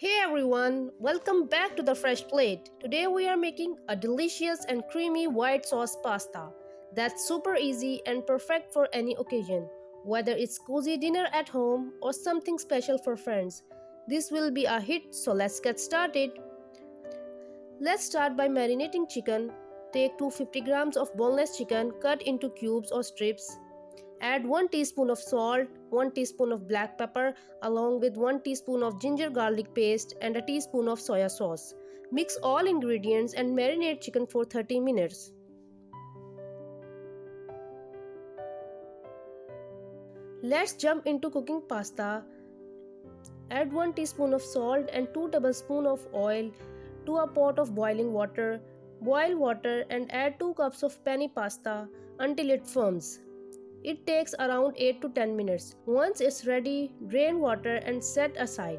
Hey everyone, welcome back to the Fresh Plate. Today we are making a delicious and creamy white sauce pasta that's super easy and perfect for any occasion, whether it's cozy dinner at home or something special for friends. This will be a hit, so let's get started. Let's start by marinating chicken. Take 250 grams of boneless chicken cut into cubes or strips. Add 1 teaspoon of salt, 1 teaspoon of black pepper along with 1 teaspoon of ginger garlic paste and a teaspoon of soya sauce. Mix all ingredients and marinate chicken for 30 minutes. Let's jump into cooking pasta. Add 1 teaspoon of salt and 2 tablespoons of oil to a pot of boiling water. Boil water and add 2 cups of penny pasta until it firms. It takes around 8 to 10 minutes. Once it's ready, drain water and set aside.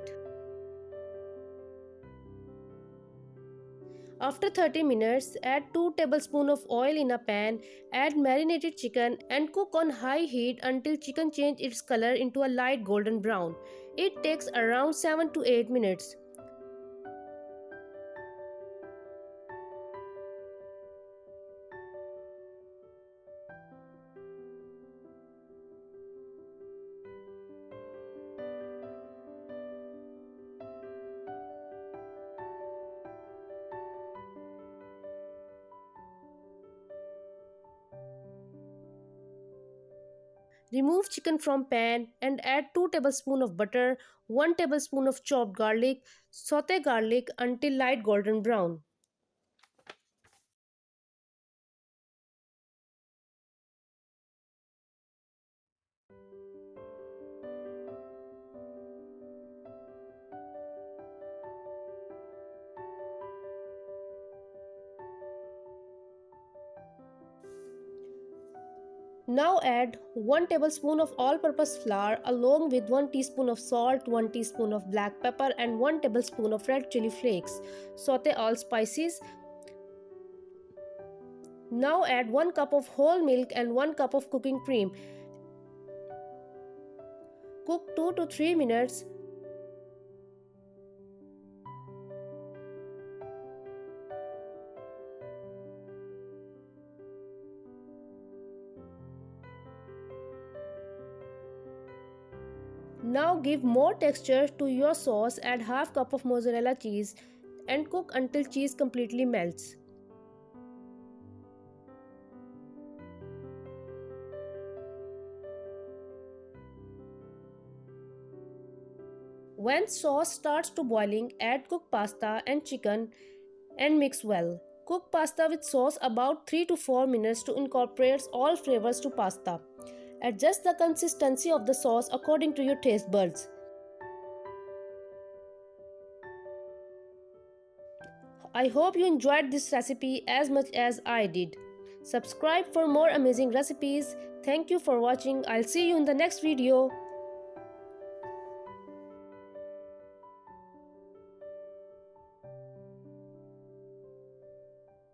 After 30 minutes, add 2 tablespoons of oil in a pan, add marinated chicken and cook on high heat until chicken changes its color into a light golden brown. It takes around 7 to 8 minutes. Remove chicken from pan and add 2 tablespoons of butter, 1 tablespoon of chopped garlic. Saute garlic until light golden brown. Now add 1 tablespoon of all-purpose flour along with 1 teaspoon of salt, 1 teaspoon of black pepper and 1 tablespoon of red chili flakes. Saute all spices. Now add 1 cup of whole milk and 1 cup of cooking cream. Cook 2 to 3 minutes. Now give more texture to your sauce, add half cup of mozzarella cheese and cook until cheese completely melts. When sauce starts to boiling, add cooked pasta and chicken and mix well. Cook pasta with sauce about 3 to 4 minutes to incorporate all flavors to pasta. Adjust the consistency of the sauce according to your taste buds. I hope you enjoyed this recipe as much as I did. Subscribe for more amazing recipes. Thank you for watching. I'll see you in the next video.